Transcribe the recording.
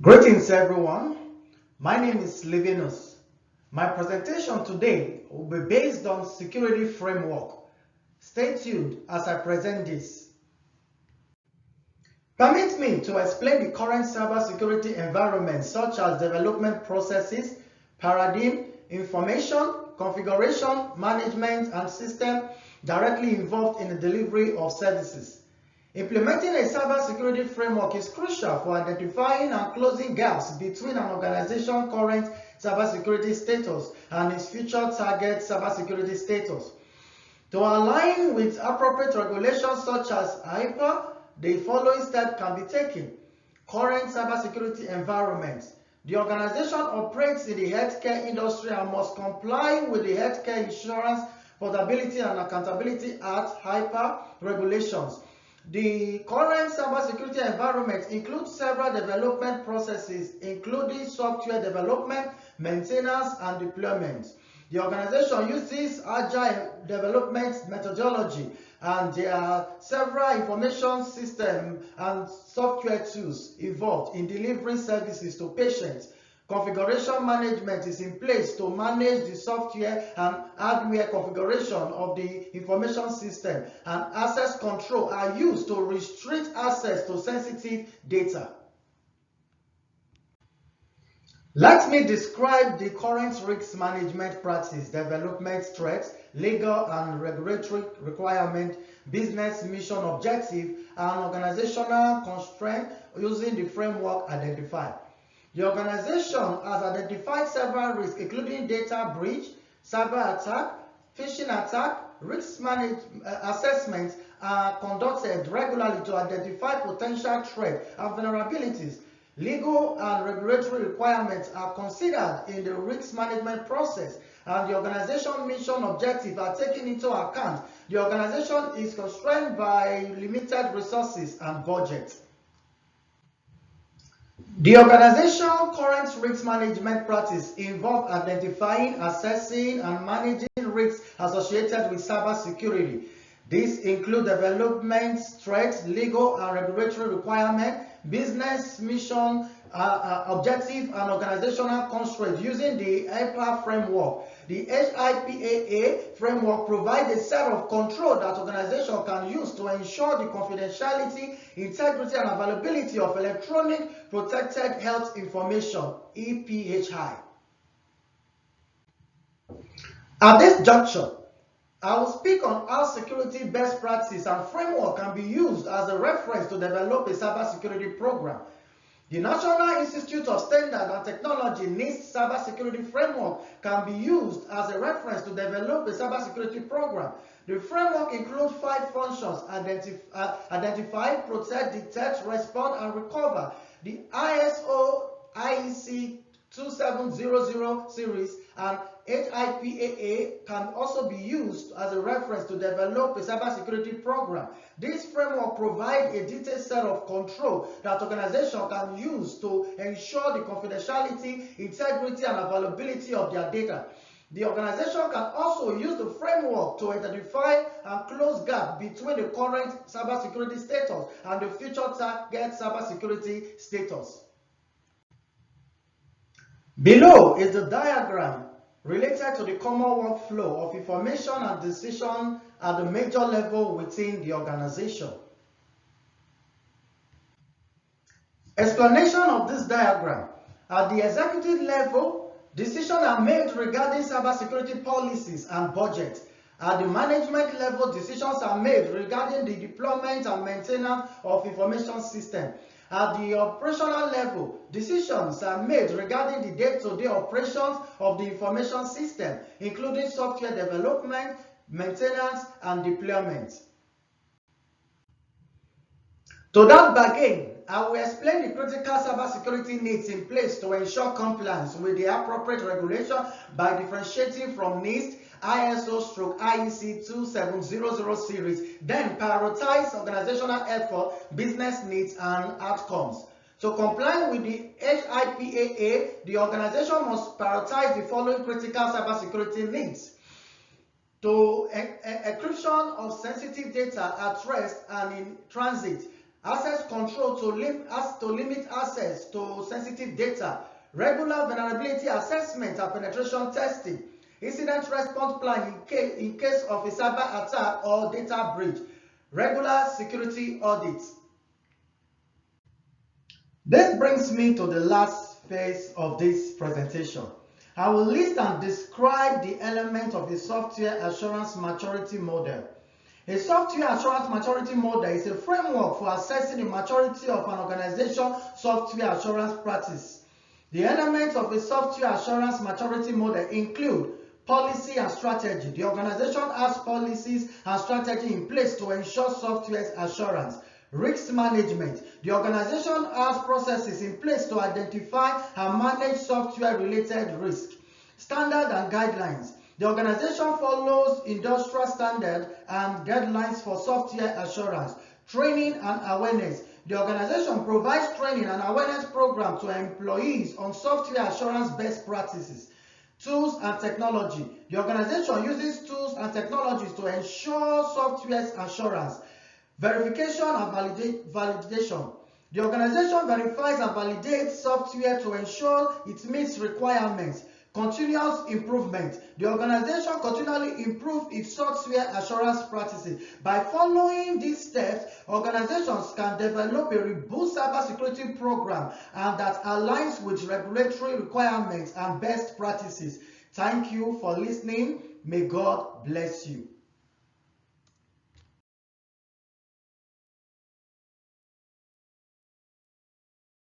Greetings everyone, my name is Livinus. My presentation today will be based on security framework. Stay tuned as I present this. Permit me to explain the current cybersecurity environment such as development processes, paradigm, information, configuration, management, and system directly involved in the delivery of services. Implementing a cybersecurity framework is crucial for identifying and closing gaps between an organization's current cybersecurity status and its future target cybersecurity status. To align with appropriate regulations such as HIPAA, the following steps can be taken. Current cybersecurity environment. The organization operates in the healthcare industry and must comply with the Healthcare Insurance Portability and Accountability Act (HIPAA) regulations. The current cybersecurity environment includes several development processes, including software development, maintenance, and deployment. The organization uses agile development methodology, and there are several information systems and software tools involved in delivering services to patients. Configuration management is in place to manage the software and hardware configuration of the information system, and access control are used to restrict access to sensitive data. Let me describe the current risk management practice, development threats, legal and regulatory requirement, business mission objective, and organizational constraint using the framework identified. The organization has identified several risks, including data breach, cyber attack, phishing attack. Risk assessments are conducted regularly to identify potential threats and vulnerabilities. Legal and regulatory requirements are considered in the risk management process, and the organization mission objectives are taken into account. The organization is constrained by limited resources and budget. The organization's current risk management practice involve identifying, assessing, and managing risks associated with cybersecurity. These include development threats, legal and regulatory requirements, business mission objective, and organizational constraints using the HIPAA framework. The HIPAA framework provides a set of controls that organizations can use to ensure the confidentiality, integrity, and availability of electronic protected health information (EPHI). At this juncture, I will speak on how security best practice and framework can be used as a reference to develop a cybersecurity program. The National Institute of Standards and Technology NIST cybersecurity framework can be used as a reference to develop a cybersecurity program. The framework includes 5 functions: identify, protect, detect, respond, and recover. The ISO IEC 2700 series and HIPAA can also be used as a reference to develop a cybersecurity program. This framework provides a detailed set of controls that organizations can use to ensure the confidentiality, integrity, and availability of their data. The organization can also use the framework to identify and close gaps between the current cybersecurity status and the future target cybersecurity status. Below is the diagram related to the common workflow of information and decision at the major level within the organization. Explanation of this diagram. At the executive level, decisions are made regarding cybersecurity policies and budget. At the management level, decisions are made regarding the deployment and maintenance of information systems. At the operational level, decisions are made regarding the day-to-day operations of the information system, including software development, maintenance, and deployment. To that begin, I will explain the critical cybersecurity needs in place to ensure compliance with the appropriate regulation by differentiating from NIST, ISO/IEC 2700 series, then prioritize organizational effort, business needs, and outcomes. To comply with the HIPAA, the organization must prioritize the following critical cybersecurity needs: to encryption of sensitive data at rest and in transit, access control to limit access to sensitive data, regular vulnerability assessment and penetration testing, incident response plan in case of a cyber attack or data breach, regular security audits. This brings me to the last phase of this presentation. I will list and describe the element of a software assurance maturity model. A software assurance maturity model is a framework for assessing the maturity of an organization's software assurance practice. The elements of a software assurance maturity model include policy and strategy. The organization has policies and strategy in place to ensure software assurance. Risk management. The organization has processes in place to identify and manage software-related risk. Standard and guidelines. The organization follows industrial standards and guidelines for software assurance. Training and awareness. The organization provides training and awareness programs to employees on software assurance best practices. Tools and technology. The organization uses tools and technologies to ensure software assurance. Verification and validation. The organization verifies and validates software to ensure it meets requirements. Continuous improvement. The organization continually improves its software assurance practices. By following these steps, organizations can develop a robust cybersecurity program and that aligns with regulatory requirements and best practices. Thank you for listening. May God bless you.